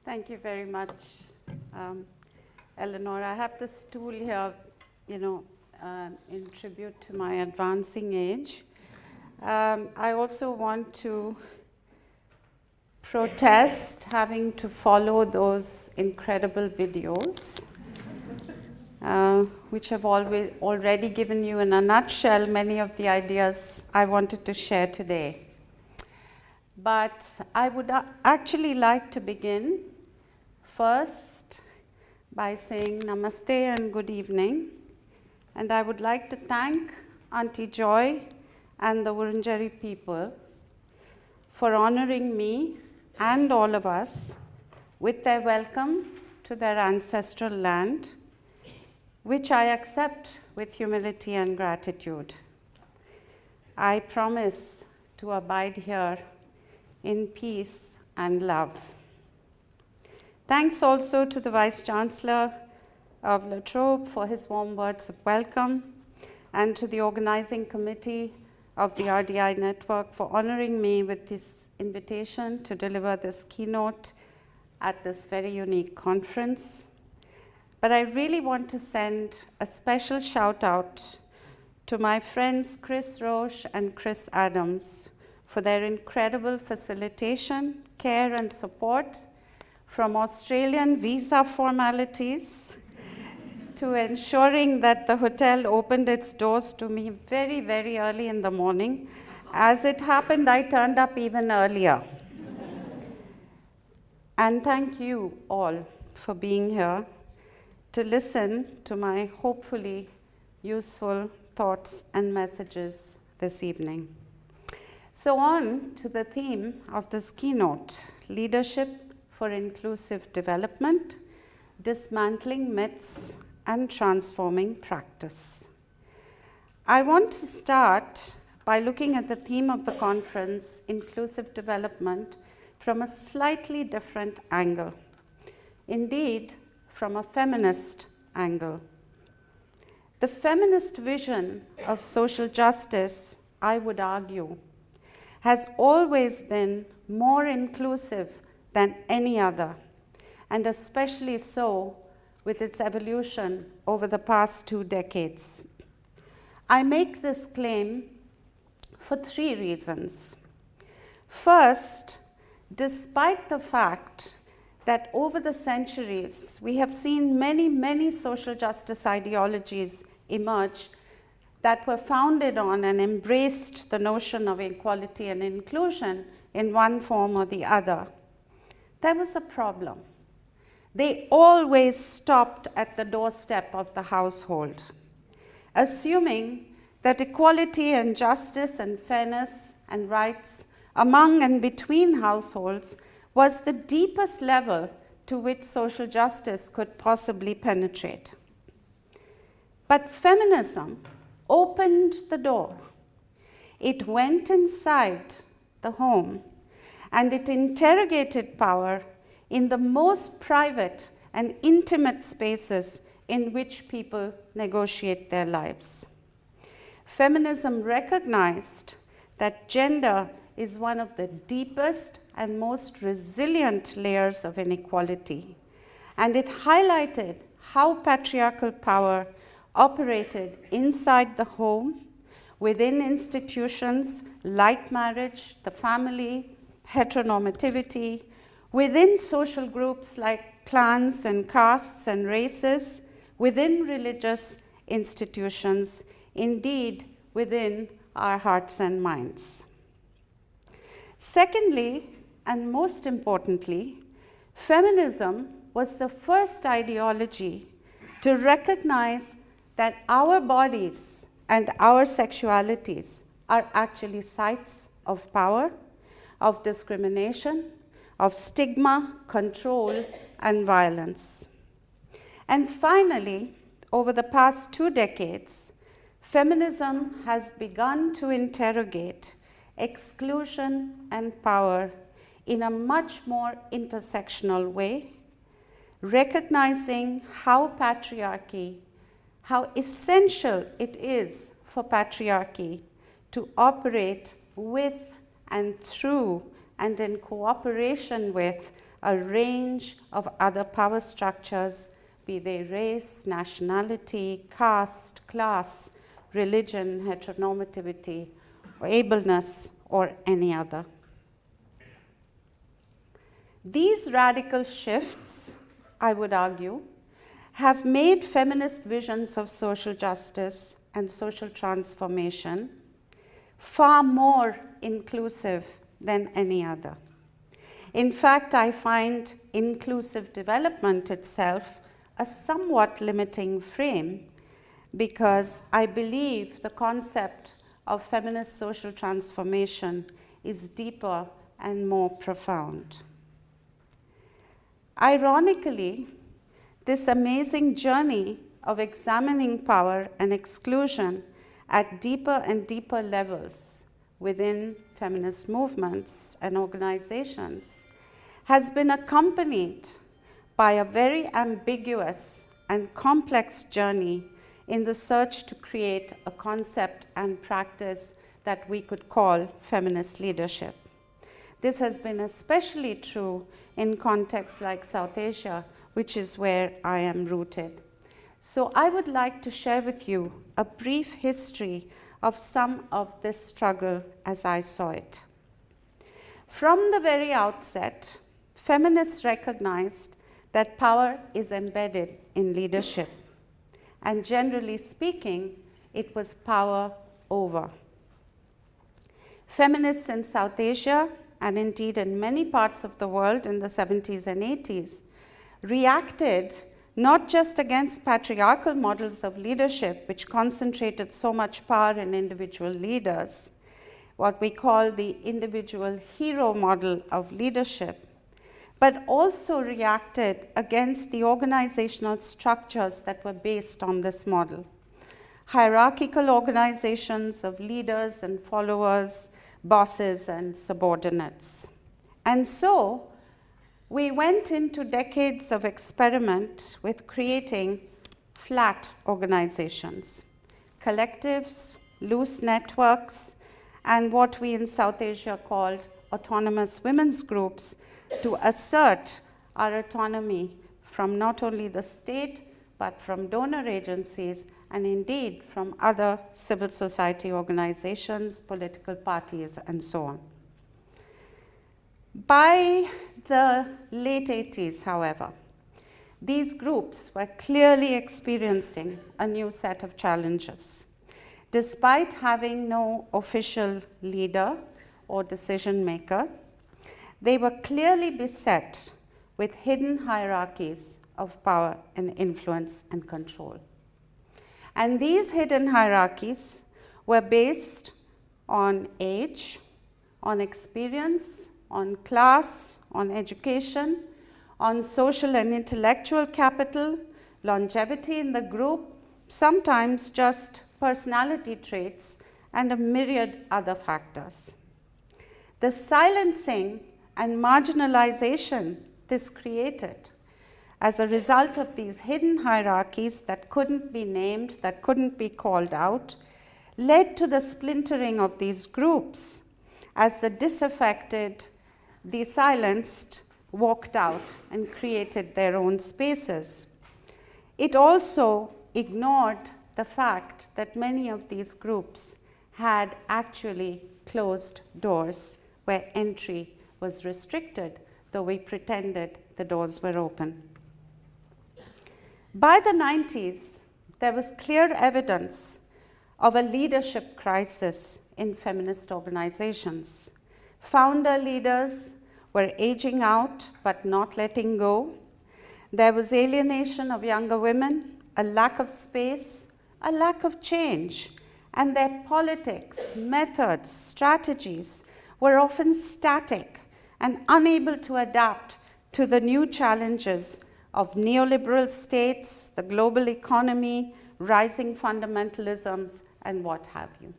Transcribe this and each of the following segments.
Thank you very much, Eleanor. I have this stool here, in tribute to my advancing age. I also want to protest having to follow those incredible videos, which have already given you in a nutshell many of the ideas I wanted to share today. But I would actually like to begin first by saying namaste and good evening. And I would like to thank Auntie Joy and the Wurundjeri people for honoring me and all of us with their welcome to their ancestral land, which I accept with humility and gratitude. I promise to abide here in peace and love. Thanks also to the Vice Chancellor of La Trobe for his warm words of welcome, and to the organizing committee of the RDI network for honoring me with this invitation to deliver this keynote at this very unique conference. But I really want to send a special shout out to my friends Chris Roche and Chris Adams for their incredible facilitation, care, and support, from Australian visa formalities to ensuring that the hotel opened its doors to me very, very early in the morning. As it happened, I turned up even earlier. And thank you all for being here to listen to my hopefully useful thoughts and messages this evening. So on to the theme of this keynote, leadership for inclusive development, dismantling myths and transforming practice. I want to start by looking at the theme of the conference, inclusive development, from a slightly different angle. Indeed, from a feminist angle. The feminist vision of social justice, I would argue, has always been more inclusive than any other, and especially so with its evolution over the past 2 decades. I make this claim for 3 reasons. First, despite the fact that over the centuries we have seen many, many social justice ideologies emerge that were founded on and embraced the notion of equality and inclusion in one form or the other, there was a problem. They always stopped at the doorstep of the household, assuming that equality and justice and fairness and rights among and between households was the deepest level to which social justice could possibly penetrate. But feminism opened the door. It went inside the home, and it interrogated power in the most private and intimate spaces in which people negotiate their lives. Feminism recognized that gender is one of the deepest and most resilient layers of inequality, and it highlighted how patriarchal power operated inside the home, within institutions like marriage, the family, heteronormativity, within social groups like clans and castes and races, within religious institutions, indeed within our hearts and minds. Secondly, and most importantly, feminism was the first ideology to recognize that our bodies and our sexualities are actually sites of power, of discrimination, of stigma, control, and violence. And finally, over the past 2 decades, feminism has begun to interrogate exclusion and power in a much more intersectional way, recognizing how essential it is for patriarchy to operate with and through and in cooperation with a range of other power structures, be they race, nationality, caste, class, religion, heteronormativity, or ableness, or any other. These radical shifts, I would argue, have made feminist visions of social justice and social transformation far more inclusive than any other. In fact, I find inclusive development itself a somewhat limiting frame, because I believe the concept of feminist social transformation is deeper and more profound. Ironically, this amazing journey of examining power and exclusion at deeper and deeper levels within feminist movements and organizations has been accompanied by a very ambiguous and complex journey in the search to create a concept and practice that we could call feminist leadership. This has been especially true in contexts like South Asia, which is where I am rooted. So I would like to share with you a brief history of some of this struggle as I saw it. From the very outset, feminists recognized that power is embedded in leadership, and generally speaking, it was power over. Feminists in South Asia, and indeed in many parts of the world in the 70s and 80s, reacted not just against patriarchal models of leadership, which concentrated so much power in individual leaders, what we call the individual hero model of leadership, but also reacted against the organizational structures that were based on this model. Hierarchical organizations of leaders and followers, bosses and subordinates. And so, we went into decades of experiment with creating flat organizations, collectives, loose networks, and what we in South Asia called autonomous women's groups, to assert our autonomy from not only the state, but from donor agencies, and indeed from other civil society organizations, political parties, and so on. By the late 80s, however, these groups were clearly experiencing a new set of challenges. Despite having no official leader or decision maker, they were clearly beset with hidden hierarchies of power and influence and control. And these hidden hierarchies were based on age, on experience, on class, on education, on social and intellectual capital, longevity in the group, sometimes just personality traits, and a myriad other factors. The silencing and marginalization this created as a result of these hidden hierarchies that couldn't be named, that couldn't be called out, led to the splintering of these groups as the disaffected, the silenced, walked out and created their own spaces. It also ignored the fact that many of these groups had actually closed doors where entry was restricted, though we pretended the doors were open. By the 90s, there was clear evidence of a leadership crisis in feminist organizations. Founder leaders were aging out but not letting go. There was alienation of younger women, a lack of space, a lack of change, and their politics, methods, strategies were often static and unable to adapt to the new challenges of neoliberal states, the global economy, rising fundamentalisms, and what have you.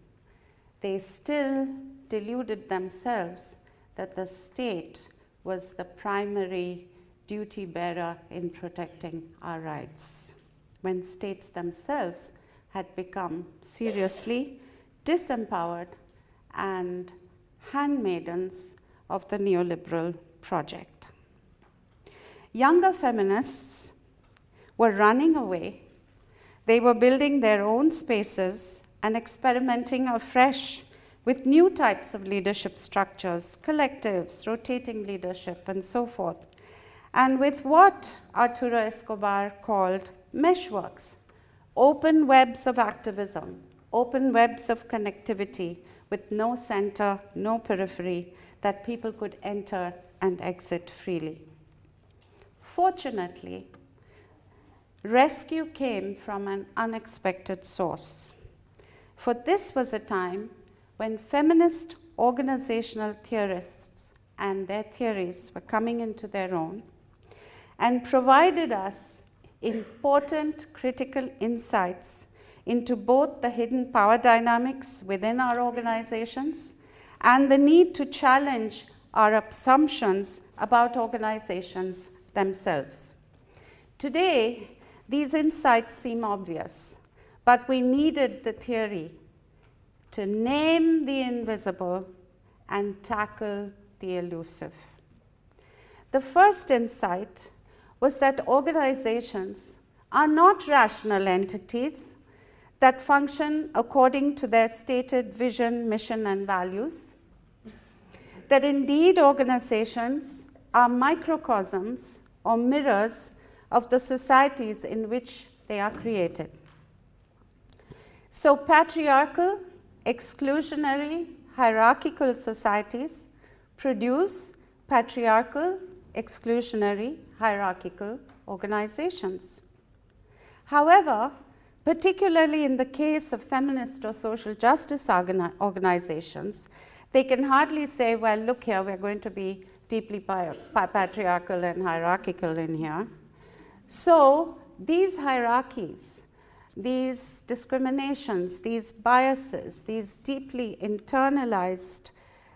They still deluded themselves that the state was the primary duty bearer in protecting our rights, when states themselves had become seriously disempowered and handmaidens of the neoliberal project. younger feminists were running away. They were building their own spaces and experimenting afresh with new types of leadership structures, collectives, rotating leadership, and so forth, and with what Arturo Escobar called meshworks, open webs of activism, open webs of connectivity with no center, no periphery, that people could enter and exit freely. Fortunately, rescue came from an unexpected source, for this was a time when feminist organizational theorists and their theories were coming into their own and provided us important critical insights into both the hidden power dynamics within our organizations and the need to challenge our assumptions about organizations themselves. Today, these insights seem obvious, but we needed the theory to name the invisible and tackle the elusive. The first insight was that organizations are not rational entities that function according to their stated vision, mission, and values. That indeed organizations are microcosms or mirrors of the societies in which they are created. So patriarchal, exclusionary, hierarchical societies produce patriarchal, exclusionary, hierarchical organizations. However, particularly in the case of feminist or social justice organizations, they can hardly say, well, look here, we're going to be deeply patriarchal and hierarchical in here. So these hierarchies, these discriminations, these biases, these deeply internalized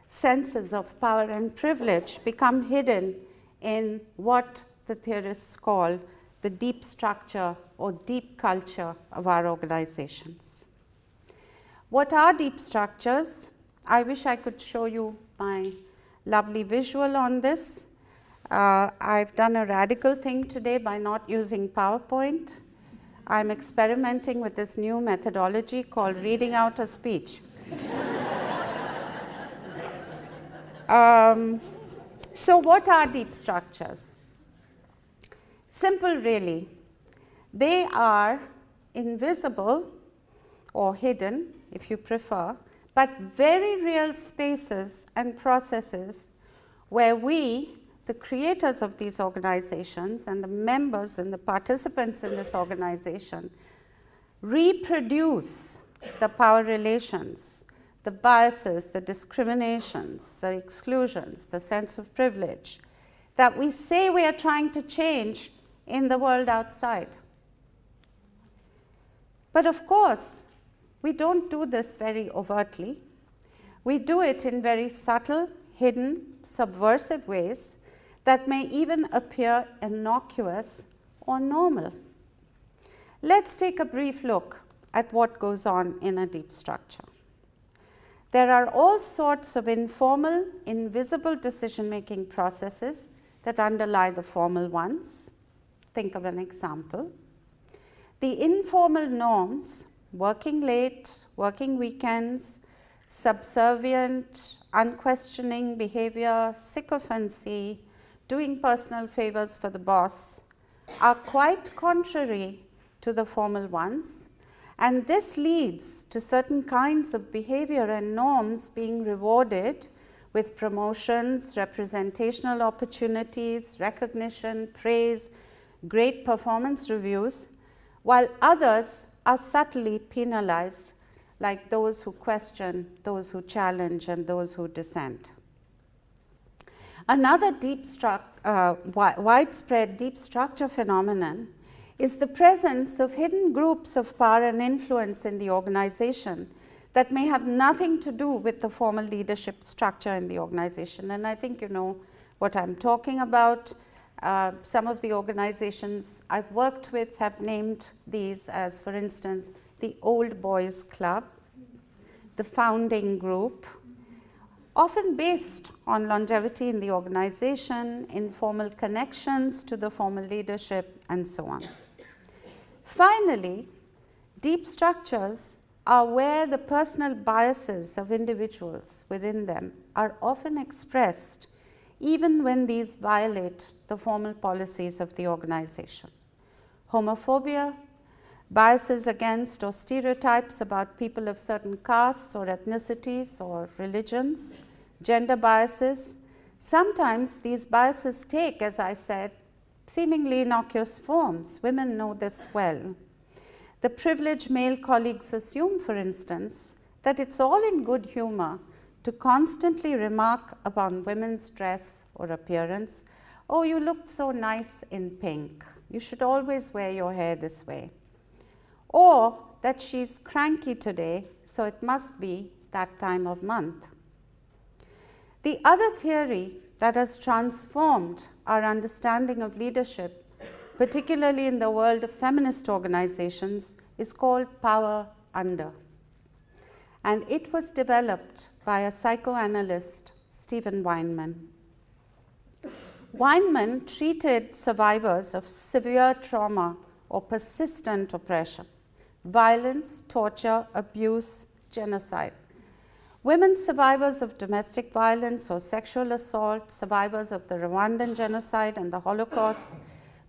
senses of power and privilege become hidden in what the theorists call the deep structure or deep culture of our organizations. What are deep structures? I wish I could show you my lovely visual on this. I've done a radical thing today by not using PowerPoint. I'm experimenting with this new methodology called reading out a speech. So what are deep structures? Simple, really. They are invisible or hidden, if you prefer, but very real spaces and processes where we, the creators of these organizations and the members and the participants in this organization, reproduce the power relations, the biases, the discriminations, the exclusions, the sense of privilege that we say we are trying to change in the world outside. But of course, we don't do this very overtly. We do it in very subtle, hidden, subversive ways that may even appear innocuous or normal. Let's take a brief look at what goes on in a deep structure. There are all sorts of informal, invisible decision-making processes that underlie the formal ones. Think of an example. The informal norms, working late, working weekends, subservient, unquestioning behavior, sycophancy, doing personal favors for the boss, are quite contrary to the formal ones, and this leads to certain kinds of behavior and norms being rewarded with promotions, representational opportunities, recognition, praise, great performance reviews, while others are subtly penalized, like those who question, those who challenge, and those who dissent. Another widespread deep structure phenomenon is the presence of hidden groups of power and influence in the organization that may have nothing to do with the formal leadership structure in the organization. And I think you know what I'm talking about. Some of the organizations I've worked with have named these as, for instance, the Old Boys Club, the Founding Group, often based on longevity in the organization, informal connections to the formal leadership, and so on. Finally, deep structures are where the personal biases of individuals within them are often expressed even when these violate the formal policies of the organization. Homophobia, biases against or stereotypes about people of certain castes or ethnicities or religions, gender biases. Sometimes these biases take, as I said, seemingly innocuous forms. Women know this well. The privileged male colleagues assume, for instance, that it's all in good humor to constantly remark upon women's dress or appearance. Oh, you looked so nice in pink. You should always wear your hair this way. Or that she's cranky today, so it must be that time of month. The other theory that has transformed our understanding of leadership, particularly in the world of feminist organizations, is called power under. And it was developed by a psychoanalyst, Stephen Weinman. Weinman treated survivors of severe trauma or persistent oppression, violence, torture, abuse, genocide. Women survivors of domestic violence or sexual assault, survivors of the Rwandan genocide and the Holocaust,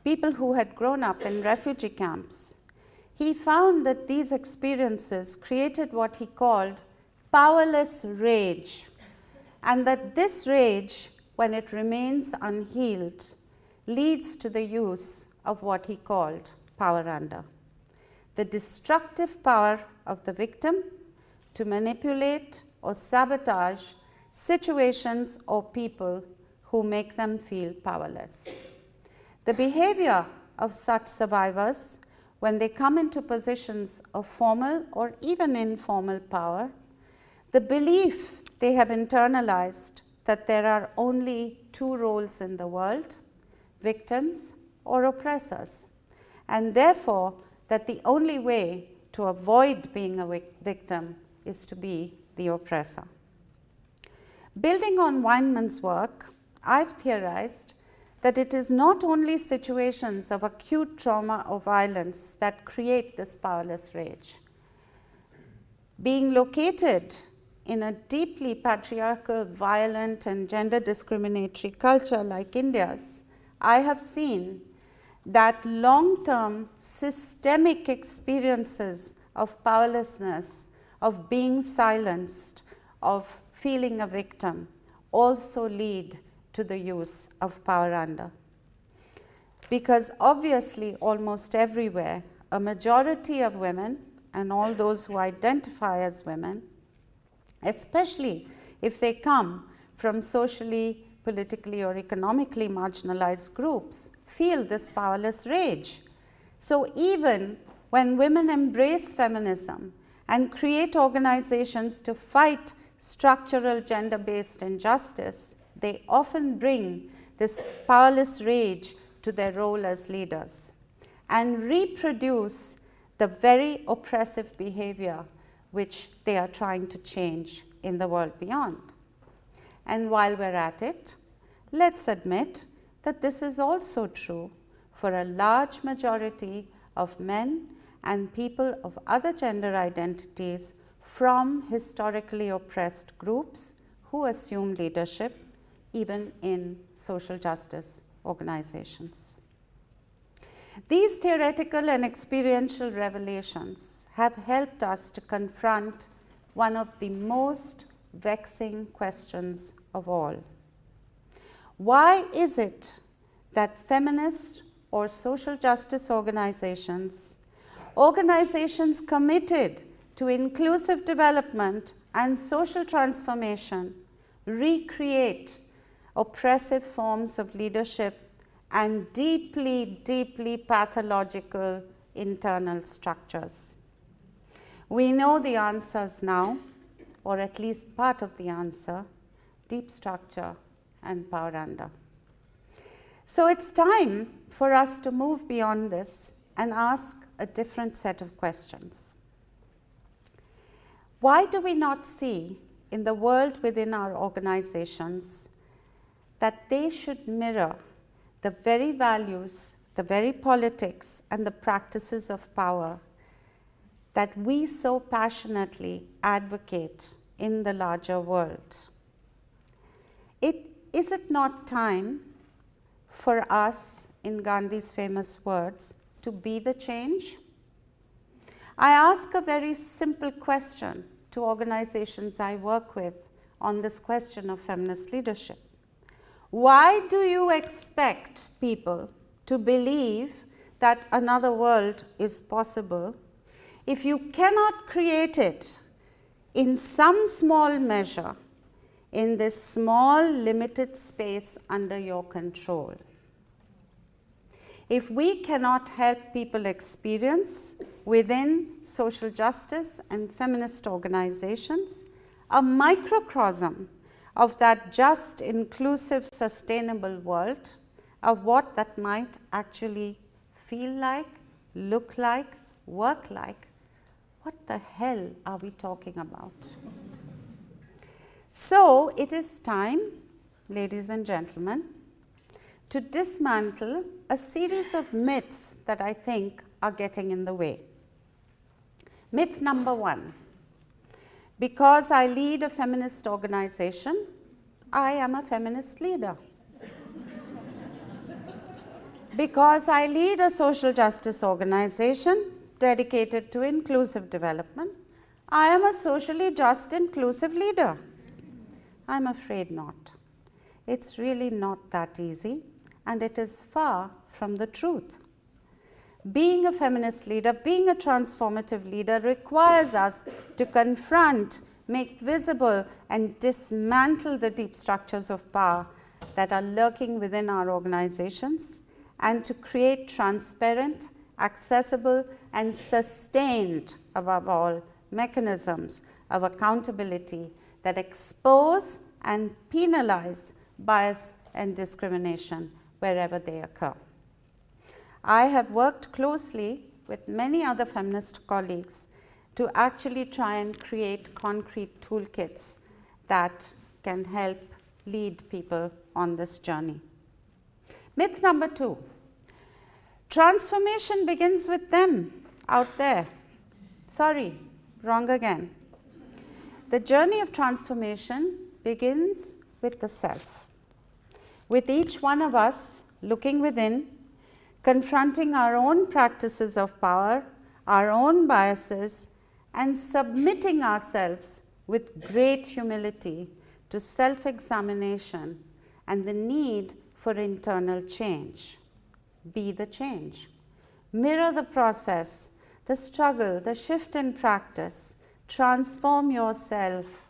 people who had grown up in refugee camps. He found that these experiences created what he called powerless rage, and that this rage, when it remains unhealed, leads to the use of what he called power under. The destructive power of the victim to manipulate or sabotage situations or people who make them feel powerless. The behavior of such survivors, when they come into positions of formal or even informal power, the belief they have internalized that there are only two roles in the world, victims or oppressors, and therefore that the only way to avoid being a victim is to be the oppressor. Building on Weinman's work, I've theorized that it is not only situations of acute trauma or violence that create this powerless rage. Being located in a deeply patriarchal, violent, and gender discriminatory culture like India's, I have seen that long-term systemic experiences of powerlessness, of being silenced, of feeling a victim, also lead to the use of power under. Because obviously, almost everywhere, a majority of women, and all those who identify as women, especially if they come from socially, politically, or economically marginalized groups, feel this powerless rage. So even when women embrace feminism and create organizations to fight structural gender-based injustice, they often bring this powerless rage to their role as leaders and reproduce the very oppressive behavior which they are trying to change in the world beyond. And while we're at it, let's admit that this is also true for a large majority of men and people of other gender identities from historically oppressed groups who assume leadership even in social justice organizations. These theoretical and experiential revelations have helped us to confront one of the most vexing questions of all. Why is it that feminist or social justice organizations committed to inclusive development and social transformation recreate oppressive forms of leadership and deeply, deeply pathological internal structures? We know the answers now, or at least part of the answer: deep structure and power under. So it's time for us to move beyond this and ask a different set of questions. Why do we not see in the world within our organizations, that they should mirror the very values, the very politics, and the practices of power that we so passionately advocate in the larger world. Is it not time for us, in Gandhi's famous words, to be the change? I ask a very simple question to organizations I work with on this question of feminist leadership. Why do you expect people to believe that another world is possible if you cannot create it in some small measure in this small limited space under your control? If we cannot help people experience within social justice and feminist organizations a microcosm of that just, inclusive, sustainable world, of what that might actually feel like, look like, work like, what the hell are we talking about? So it is time, ladies and gentlemen, to dismantle a series of myths that I think are getting in the way. Myth number one: because I lead a feminist organization, I am a feminist leader. Because I lead a social justice organization dedicated to inclusive development, I am a socially just, inclusive leader. I'm afraid not. It's really not that easy, and it is far from the truth. Being a feminist leader, being a transformative leader, requires us to confront, make visible, and dismantle the deep structures of power that are lurking within our organizations, and to create transparent, accessible, and sustained, above all, mechanisms of accountability that expose and penalize bias and discrimination wherever they occur. I have worked closely with many other feminist colleagues to actually try and create concrete toolkits that can help lead people on this journey. Myth number two: transformation begins with them out there. Sorry, wrong again. The journey of transformation begins with the self, with each one of us looking within, confronting our own practices of power, our own biases, and submitting ourselves with great humility to self-examination and the need for internal change. Be the change. Mirror the process, the struggle, the shift in practice. Transform yourself,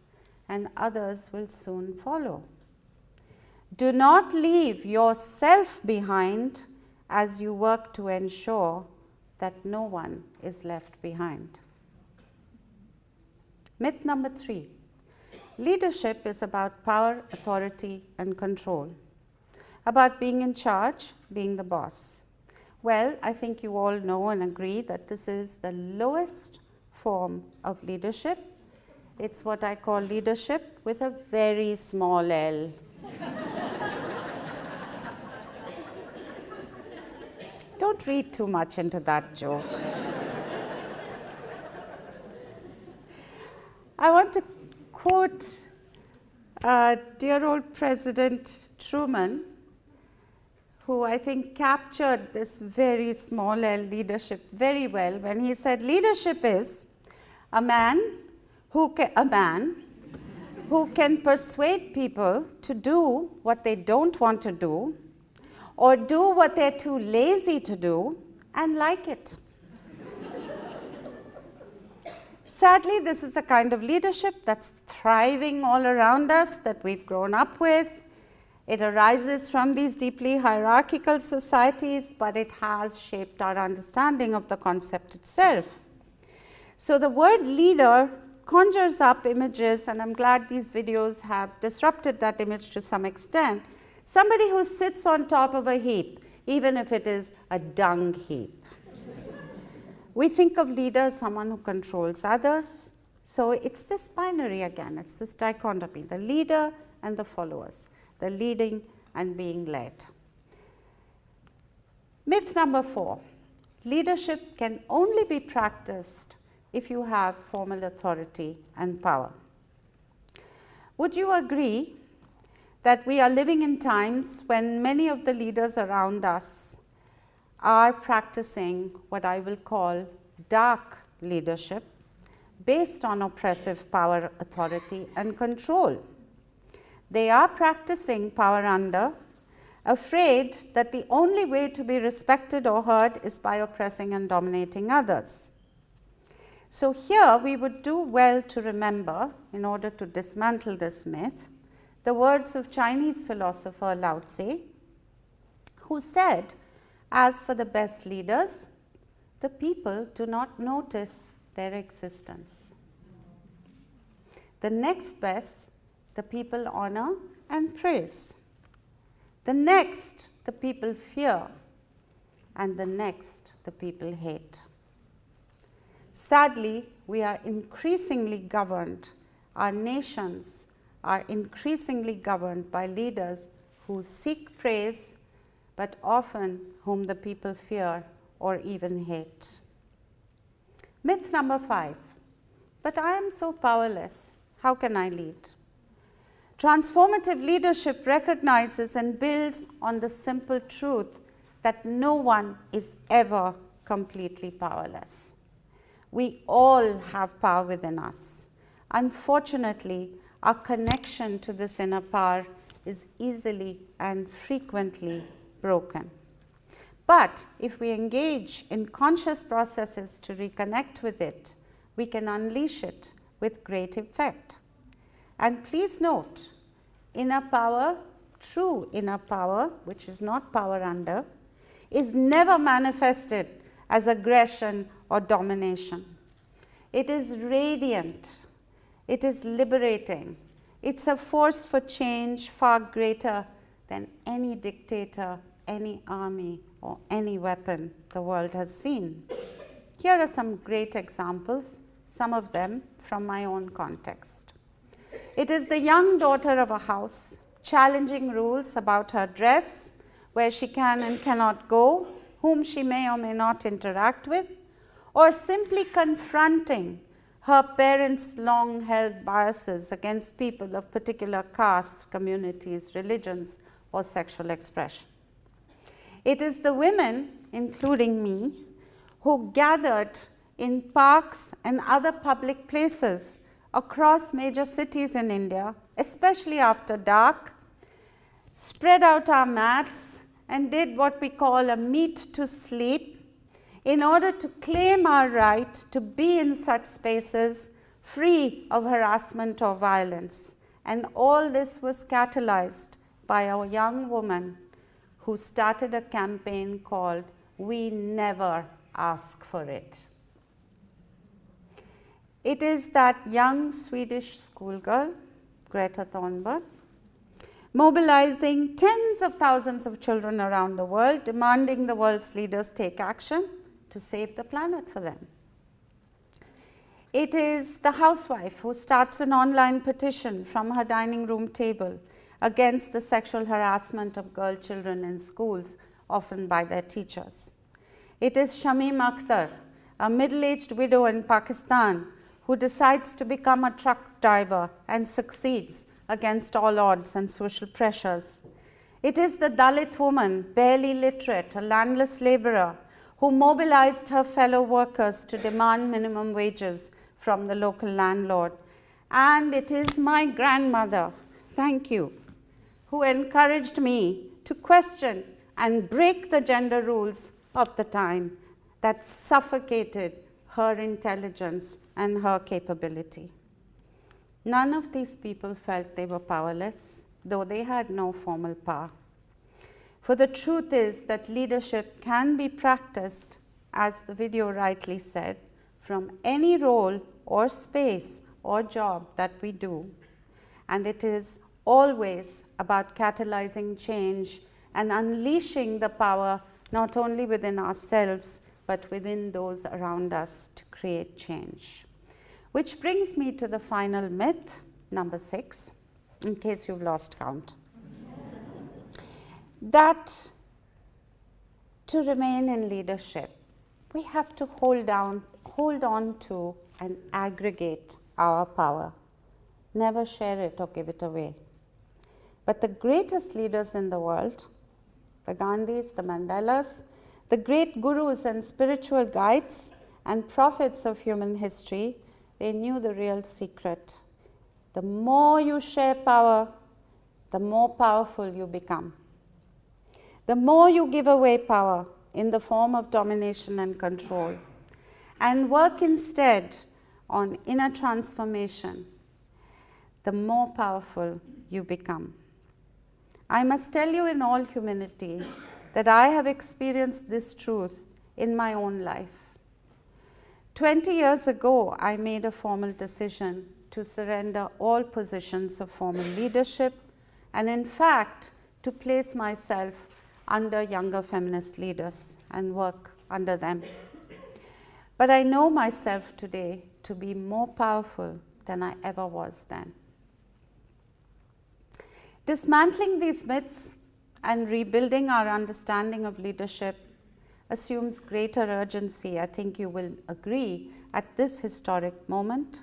and others will soon follow. Do not leave yourself behind as you work to ensure that no one is left behind. Myth number three: leadership is about power, authority, and control, about being in charge, being the boss. Well, I think you all know and agree that this is the lowest form of leadership. It's what I call leadership with a very small L. Don't read too much into that joke. I want to quote dear old President Truman, who I think captured this very small L leadership very well when he said, leadership is a man who can persuade people to do what they don't want to do, or do what they're too lazy to do and like it. Sadly, this is the kind of leadership that's thriving all around us, that we've grown up with. It arises from these deeply hierarchical societies, but it has shaped our understanding of the concept itself. So the word leader conjures up images, and I'm glad these videos have disrupted that image to some extent. Somebody who sits on top of a heap, even if it is a dung heap. We think of leader as someone who controls others, So it's this binary again, it's this dichotomy, the leader and the followers, the leading and being led. Myth number 4, leadership can only be practiced if you have formal authority and power. Would you agree that we are living in times when many of the leaders around us are practicing what I will call dark leadership based on oppressive power, authority, and control? They are practicing power under, afraid that the only way to be respected or heard is by oppressing and dominating others. So here we would do well to remember, in order to dismantle this myth, the words of Chinese philosopher Lao Tse, who said, as for the best leaders, the people do not notice their existence. The next best, the people honor and praise. The next, the people fear. And the next, the people hate. Sadly, we are increasingly governed, our nations are increasingly governed by leaders who seek praise, but often whom the people fear or even hate. Myth number 5, but I am so powerless, how can I lead? Transformative leadership recognizes and builds on the simple truth that no one is ever completely powerless. We all have power within us. Unfortunately, our connection to this inner power is easily and frequently broken. But if we engage in conscious processes to reconnect with it, we can unleash it with great effect. And please note, inner power, true inner power, which is not power under, is never manifested as aggression or domination. It is radiant, it is liberating, it's a force for change far greater than any dictator, any army, or any weapon the world has seen. Here are some great examples, some of them from my own context. It is the young daughter of a house challenging rules about her dress, where she can and cannot go, whom she may or may not interact with, or simply confronting her parents' long-held biases against people of particular castes, communities, religions, or sexual expression. It is the women, including me, who gathered in parks and other public places across major cities in India, especially after dark, spread out our mats and did what we call a meet to sleep in order to claim our right to be in such spaces free of harassment or violence. And all this was catalyzed by a young woman who started a campaign called "We Never Ask for It." It is that young Swedish schoolgirl, Greta Thunberg, mobilizing tens of thousands of children around the world, demanding the world's leaders take action to save the planet for them. It is the housewife who starts an online petition from her dining room table against the sexual harassment of girl children in schools, often by their teachers. It is Shamim Akhtar, a middle-aged widow in Pakistan, who decides to become a truck driver and succeeds against all odds and social pressures. It is the Dalit woman, barely literate, a landless laborer, who mobilized her fellow workers to demand minimum wages from the local landlord. And it is my grandmother, thank you, who encouraged me to question and break the gender rules of the time that suffocated her intelligence and her capability. None of these people felt they were powerless, though they had no formal power. For the truth is that leadership can be practiced, as the video rightly said, from any role or space or job that we do. And it is always about catalyzing change and unleashing the power not only within ourselves, but within those around us to create change. Which brings me to the final myth, number 6, in case you've lost count. That to remain in leadership, we have to hold on to and aggregate our power. Never share it or give it away. But the greatest leaders in the world, the Gandhis, the Mandelas, the great gurus and spiritual guides and prophets of human history, they knew the real secret. The more you share power, the more powerful you become. The more you give away power in the form of domination and control, and work instead on inner transformation, the more powerful you become. I must tell you in all humility that I have experienced this truth in my own life. 20 years ago, I made a formal decision to surrender all positions of formal leadership and, in fact, to place myself under younger feminist leaders and work under them. But I know myself today to be more powerful than I ever was then. Dismantling these myths and rebuilding our understanding of leadership assumes greater urgency, I think you will agree, at this historic moment,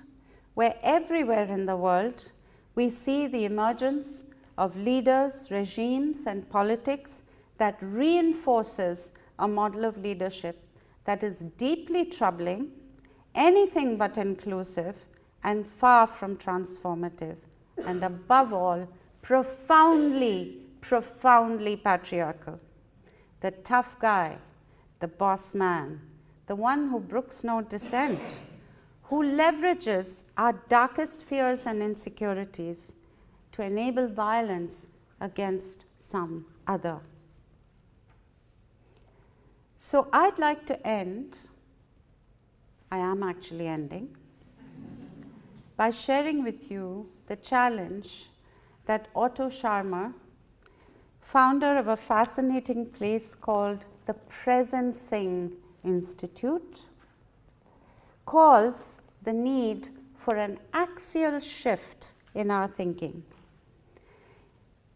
where everywhere in the world we see the emergence of leaders, regimes, and politics that reinforces a model of leadership that is deeply troubling, anything but inclusive, and far from transformative, and above all, profoundly patriarchal. The tough guy, the boss man, the one who brooks no dissent, who leverages our darkest fears and insecurities to enable violence against some other. So I'd like to end, I am actually ending, by sharing with you the challenge that Otto Scharmer, founder of a fascinating place called the Presencing Institute, calls the need for an axial shift in our thinking.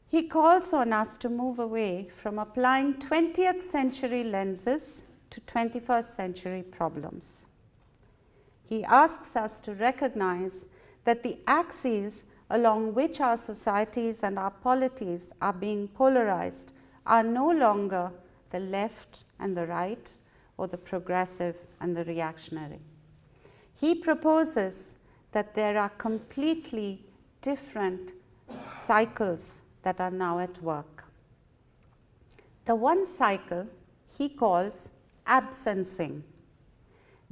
He calls on us to move away from applying 20th century lenses to 21st century problems. He asks us to recognize that the axes along which our societies and our polities are being polarized are no longer the left and the right, or the progressive and the reactionary. He proposes that there are completely different cycles that are now at work. The one cycle he calls absencing,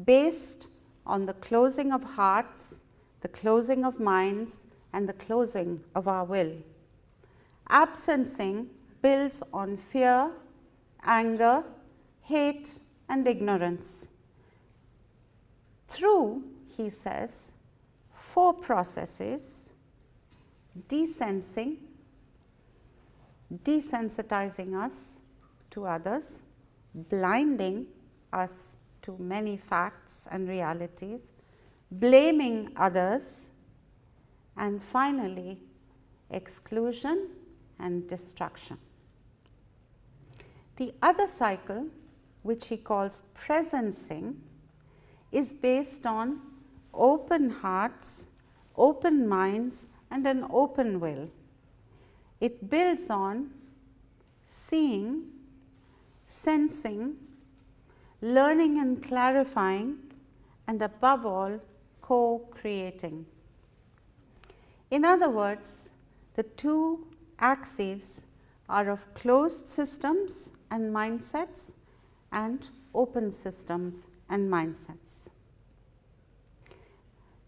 based on the closing of hearts, the closing of minds, and the closing of our will. Absencing builds on fear, anger, hate, and ignorance. Through, he says, 4 processes: desensing, desensitizing us to others, blinding us to many facts and realities, blaming others, and finally, exclusion and destruction. The other cycle, which he calls presencing, is based on open hearts, open minds, and an open will. It builds on seeing, sensing, learning and clarifying, and above all, co-creating. In other words, the 2 axes are of closed systems and mindsets and open systems and mindsets.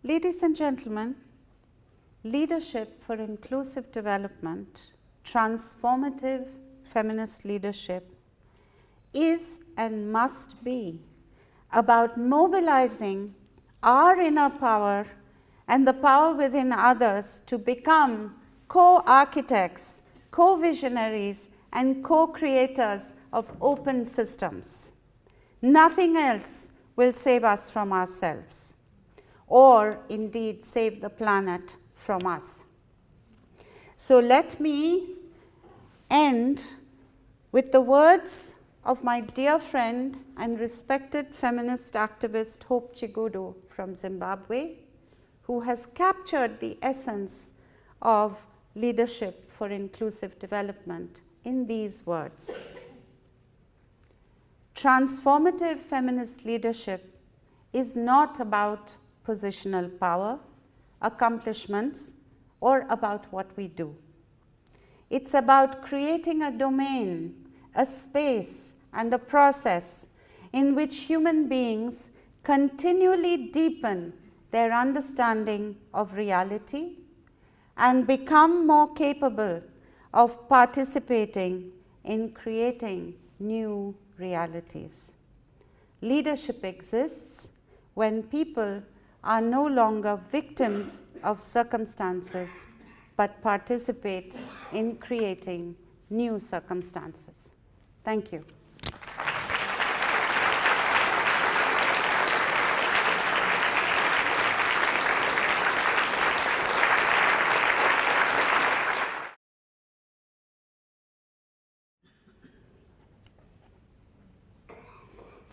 Ladies and gentlemen, leadership for inclusive development, transformative feminist leadership, is and must be about mobilizing our inner power and the power within others to become co-architects, co-visionaries, and co-creators of open systems. Nothing else will save us from ourselves. or indeed save the planet from us. So let me end with the words of my dear friend and respected feminist activist Hope Chigudu from Zimbabwe, who has captured the essence of leadership for inclusive development in these words. Transformative feminist leadership is not about positional power, accomplishments, or about what we do. It's about creating a domain, a space, and a process in which human beings continually deepen their understanding of reality and become more capable of participating in creating new realities. Leadership exists when people are no longer victims of circumstances, but participate in creating new circumstances. Thank you.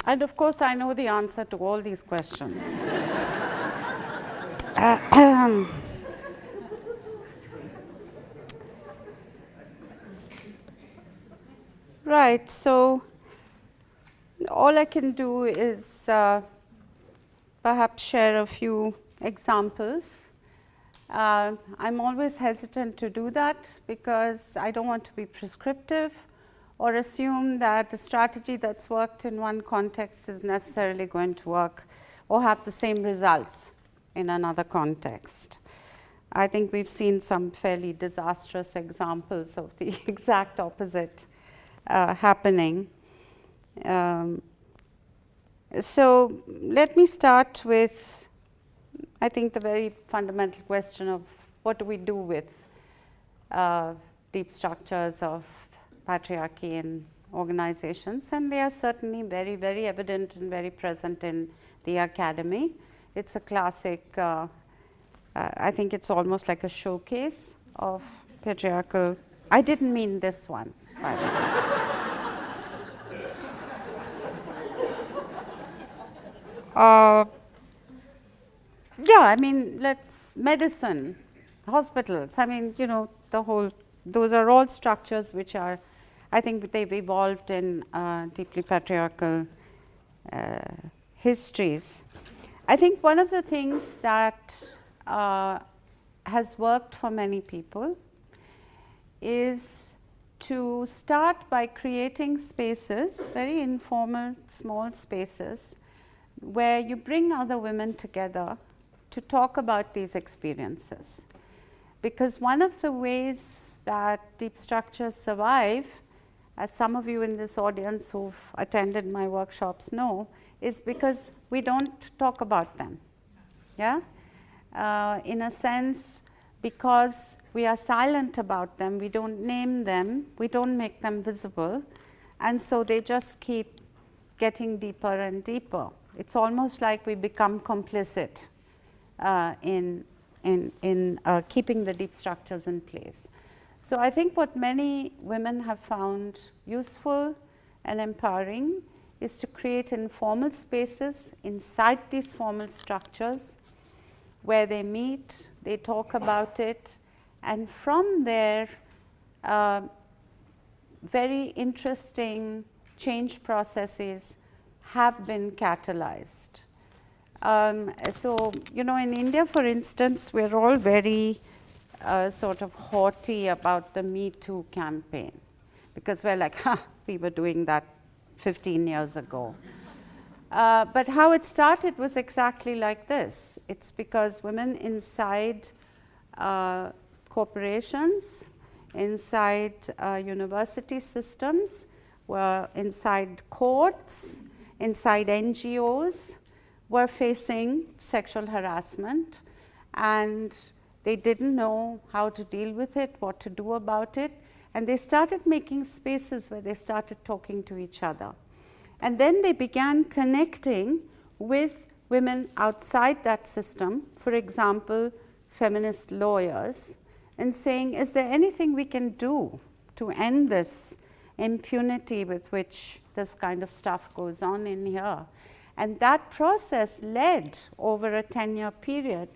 And of course, I know the answer to all these questions. Right, so all I can do is perhaps share a few examples. I'm always hesitant to do that because I don't want to be prescriptive or assume that a strategy that's worked in one context is necessarily going to work or have the same results in another context. I think we've seen some fairly disastrous examples of the exact opposite happening. So let me start with, I think, the very fundamental question of what do we do with deep structures of patriarchy in organizations, and they are certainly very, very evident and very present in the academy. It's a classic, I think it's almost like a showcase of patriarchal. I didn't mean this one, by the way. Yeah, I mean, medicine, hospitals, I mean, you know, those are all structures which are, I think they've evolved in deeply patriarchal histories. I think one of the things that has worked for many people is to start by creating spaces, very informal, small spaces, where you bring other women together to talk about these experiences. Because one of the ways that deep structures survive, as some of you in this audience who've attended my workshops know, is because we don't talk about them. Yeah? In a sense, because we are silent about them, we don't name them, we don't make them visible, and so they just keep getting deeper and deeper. It's almost like we become complicit in keeping the deep structures in place. So I think what many women have found useful and empowering is to create informal spaces inside these formal structures where they meet, they talk about it, and from there, very interesting change processes have been catalyzed. So, you know, in India, for instance, we're all very sort of haughty about the Me Too campaign, because we're like, we were doing that 15 years ago. But how it started was exactly like this. It's because women inside corporations, inside university systems, were inside courts, inside NGOs, were facing sexual harassment, and they didn't know how to deal with it, what to do about it, and they started making spaces where they started talking to each other. And then they began connecting with women outside that system, for example, feminist lawyers, and saying, is there anything we can do to end this impunity with which this kind of stuff goes on in here? And that process led over a 10-year period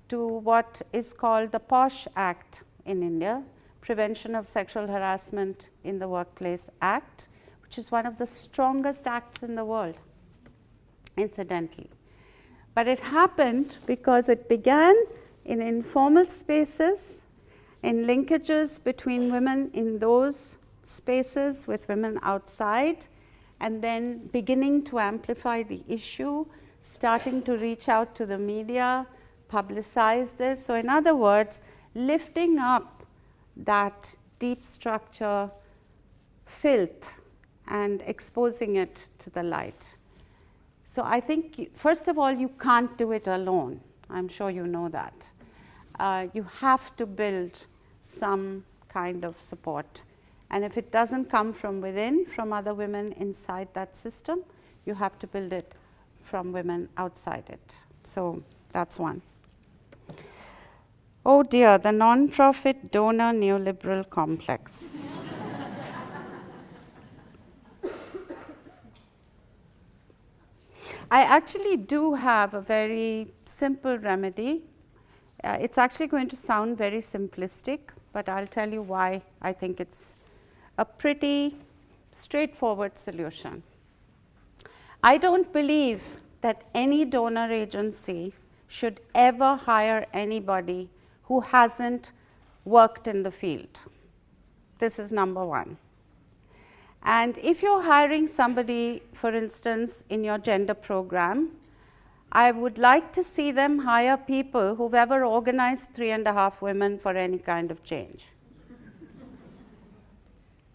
to what is called the POSH Act in India, Prevention of Sexual Harassment in the Workplace Act, which is one of the strongest acts in the world, incidentally. But it happened because it began in informal spaces, in linkages between women in those spaces with women outside, and then beginning to amplify the issue, starting to reach out to the media, publicize this. So in other words, lifting up that deep structure filth and exposing it to the light. So I think, first of all, you can't do it alone. I'm sure you know that. You have to build some kind of support. And if it doesn't come from within, from other women inside that system, you have to build it from women outside it. So that's one. Oh dear, the non-profit donor neoliberal complex. I actually do have a very simple remedy. It's actually going to sound very simplistic, but I'll tell you why I think it's a pretty straightforward solution. I don't believe that any donor agency should ever hire anybody who hasn't worked in the field. This is number one. And if you're hiring somebody, for instance, in your gender program, I would like to see them hire people who've ever organized 3.5 women for any kind of change.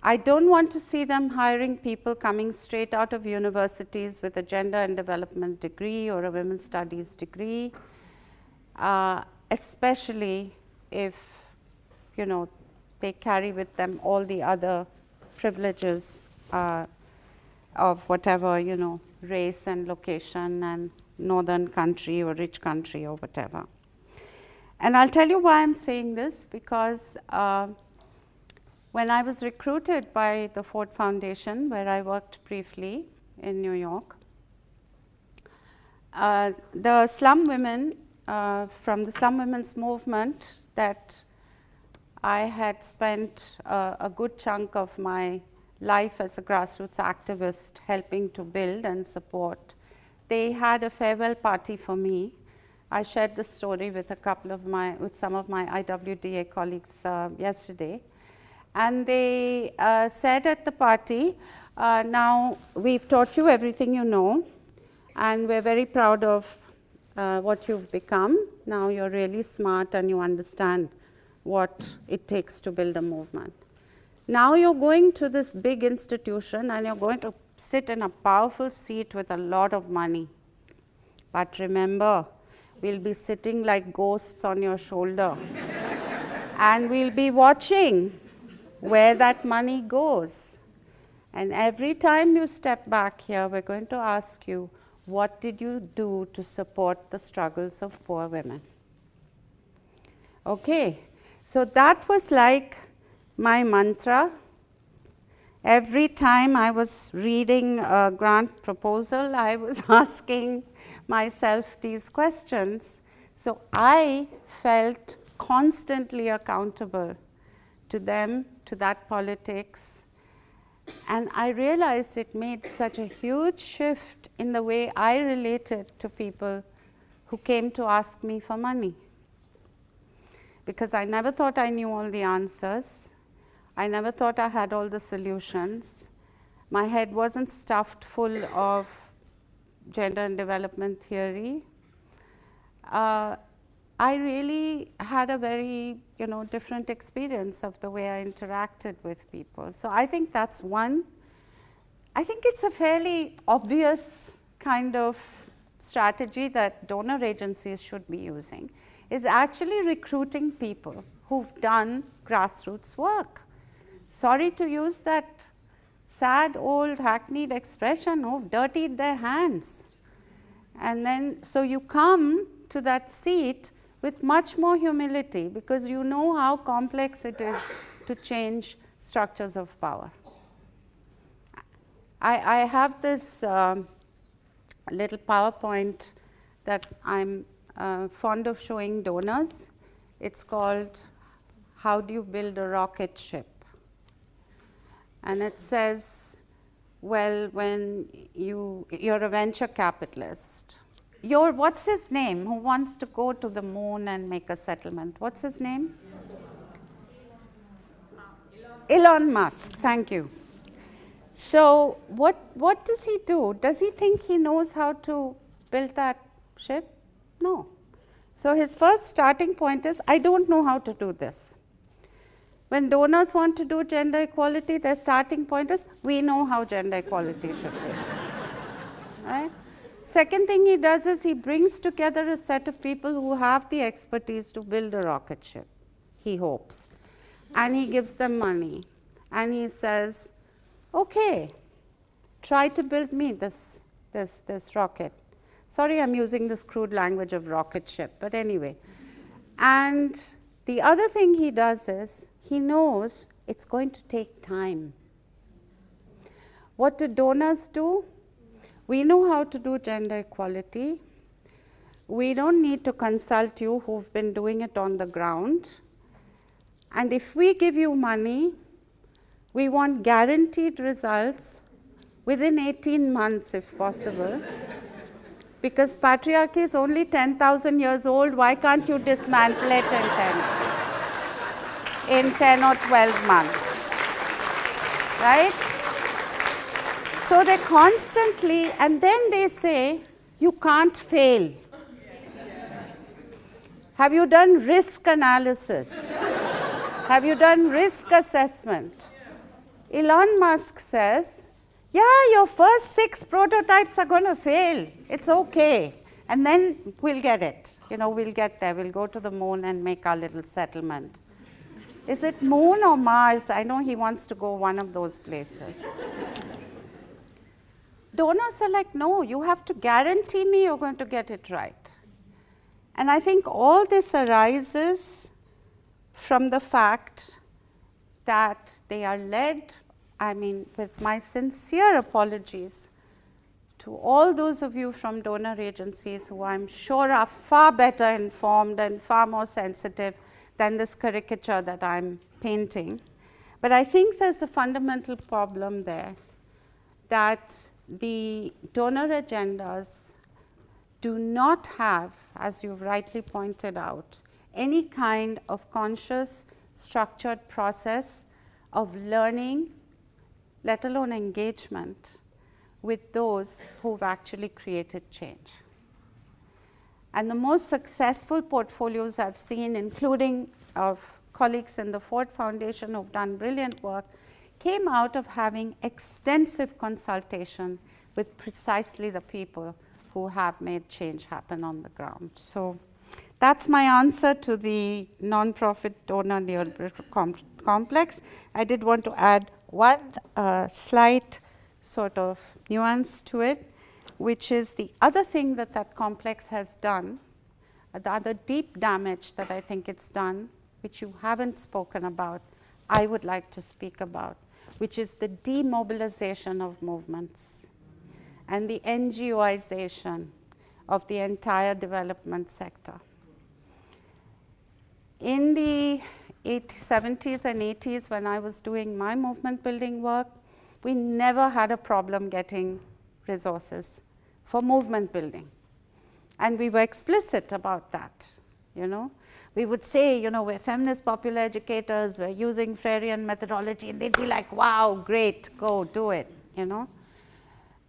I don't want to see them hiring people coming straight out of universities with a gender and development degree or a women's studies degree, especially if, they carry with them all the other privileges of whatever, race and location and northern country or rich country or whatever. And I'll tell you why I'm saying this, because when I was recruited by the Ford Foundation, where I worked briefly in New York, the slum women from the slum women's movement that I had spent a good chunk of my life as a grassroots activist helping to build and support, they had a farewell party for me. I shared this story with some of my IWDA colleagues yesterday. And they said at the party, now we've taught you everything you know, and we're very proud of what you've become. Now you're really smart and you understand what it takes to build a movement. Now you're going to this big institution and you're going to sit in a powerful seat with a lot of money. But remember, we'll be sitting like ghosts on your shoulder. And we'll be watching where that money goes. And every time you step back here, we're going to ask you, what did you do to support the struggles of poor women? Okay, so that was like my mantra. Every time I was reading a grant proposal, I was asking myself these questions. So I felt constantly accountable to them, to that politics. And I realized it made such a huge shift in the way I related to people who came to ask me for money. Because I never thought I knew all the answers. I never thought I had all the solutions. My head wasn't stuffed full of gender and development theory. I really had a very, different experience of the way I interacted with people. So I think that's one. I think it's a fairly obvious kind of strategy that donor agencies should be using, is actually recruiting people who've done grassroots work. Sorry to use that sad old hackneyed expression, who've dirtied their hands. And then, so you come to that seat with much more humility because you know how complex it is to change structures of power. I have this little PowerPoint that I'm fond of showing donors. It's called How Do You Build a Rocket Ship? And it says, well, when you're a venture capitalist, what's his name, who wants to go to the moon and make a settlement? What's his name? Elon Musk, thank you. So what does he do? Does he think he knows how to build that ship? No. So his first starting point is, I don't know how to do this. When donors want to do gender equality, their starting point is, we know how gender equality should be. Right? Second thing he does is he brings together a set of people who have the expertise to build a rocket ship, he hopes. And he gives them money. And he says, okay, try to build me this rocket. Sorry, I'm using this crude language of rocket ship, but anyway. And the other thing he does is, he knows it's going to take time. What do donors do? We know how to do gender equality. We don't need to consult you who've been doing it on the ground. And if we give you money, we want guaranteed results within 18 months if possible. Because patriarchy is only 10,000 years old, why can't you dismantle it in 10 or 12 months, right? So they constantly, and then they say, you can't fail. Have you done risk analysis? Have you done risk assessment? Elon Musk says, yeah, your first 6 prototypes are going to fail. It's okay. And then we'll get it. We'll get there. We'll go to the moon and make our little settlement. Is it moon or Mars? I know he wants to go one of those places. Donors are like, no, you have to guarantee me you're going to get it right. And I think all this arises from the fact that they are led, with my sincere apologies to all those of you from donor agencies who I'm sure are far better informed and far more sensitive than this caricature that I'm painting. But I think there's a fundamental problem there, that the donor agendas do not have, as you've rightly pointed out, any kind of conscious, structured process of learning, let alone engagement, with those who've actually created change. And the most successful portfolios I've seen, including of colleagues in the Ford Foundation who've done brilliant work, came out of having extensive consultation with precisely the people who have made change happen on the ground. So that's my answer to the nonprofit donor neoliberal complex. I did want to add one slight sort of nuance to it, which is the other thing that complex has done, the other deep damage that I think it's done, which you haven't spoken about, I would like to speak about, which is the demobilization of movements and the NGOization of the entire development sector. In the 70s and 80s, when I was doing my movement building work, we never had a problem getting resources for movement building. And we were explicit about that, We would say, we're feminist popular educators, we're using Freirean methodology, and they'd be like, wow, great, go do it,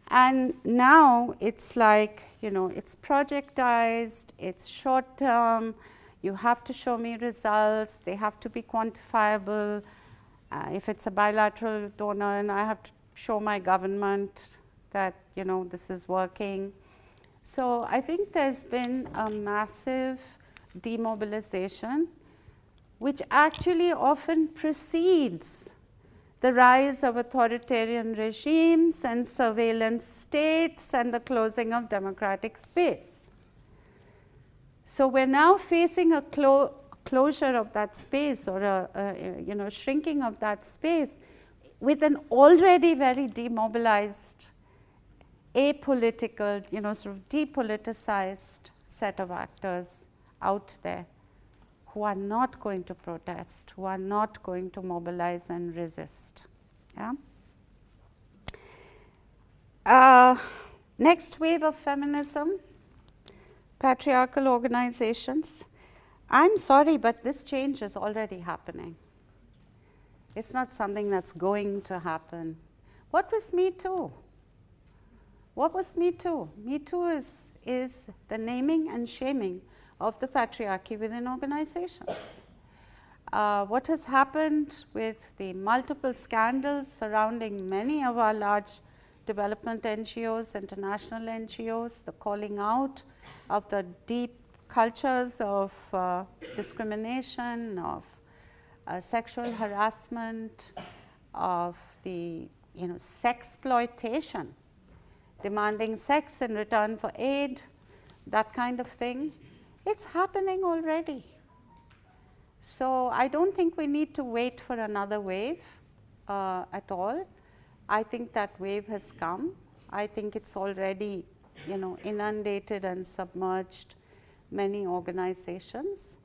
And now it's like, it's projectized, it's short term, you have to show me results, they have to be quantifiable. If it's a bilateral donor, and I have to show my government that, this is working. So I think there's been a massive demobilization, which actually often precedes the rise of authoritarian regimes and surveillance states, and the closing of democratic space. So we're now facing a closure of that space, or a shrinking of that space, with an already very demobilized, apolitical, sort of depoliticized set of actors out there who are not going to protest, who are not going to mobilize and resist. Yeah? Next wave of feminism, patriarchal organizations. I'm sorry, but this change is already happening. It's not something that's going to happen. What was Me Too? What was Me Too? Me Too is the naming and shaming of the patriarchy within organizations. What has happened with the multiple scandals surrounding many of our large development NGOs, international NGOs, the calling out of the deep cultures of discrimination, of sexual harassment, of the sexploitation, demanding sex in return for aid, that kind of thing. It's happening already. So I don't think we need to wait for another wave at all. I think that wave has come. I think it's already, inundated and submerged many organizations.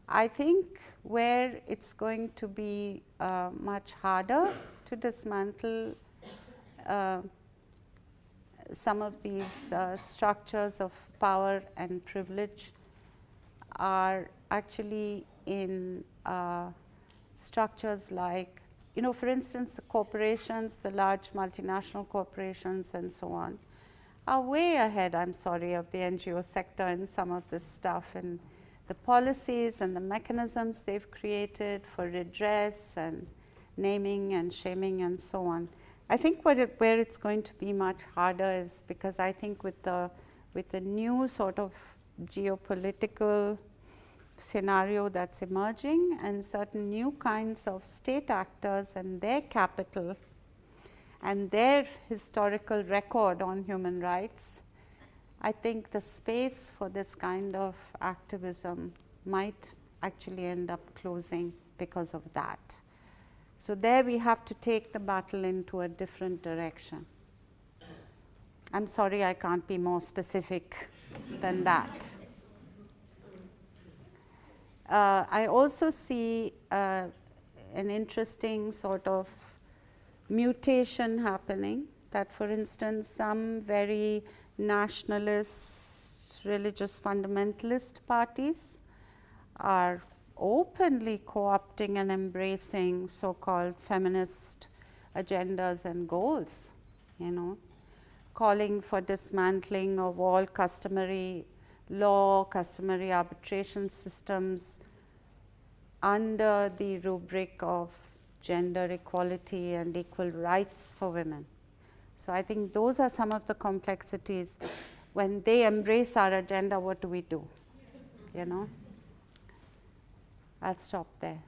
I think where it's going to be much harder to dismantle some of these structures of power and privilege are actually in structures like, for instance, the corporations, the large multinational corporations and so on, are way ahead, I'm sorry, of the NGO sector in some of this stuff, and the policies and the mechanisms they've created for redress and naming and shaming and so on. I think where it's going to be much harder is because I think with the new sort of geopolitical scenario that's emerging and certain new kinds of state actors and their capital and their historical record on human rights, I think the space for this kind of activism might actually end up closing because of that. So there we have to take the battle into a different direction. I'm sorry I can't be more specific than that. I also see an interesting sort of mutation happening, that for instance some very nationalist, religious fundamentalist parties are openly co-opting and embracing so-called feminist agendas and goals, calling for dismantling of all customary law, customary arbitration systems under the rubric of gender equality and equal rights for women. So I think those are some of the complexities. When they embrace our agenda, what do? I'll stop there.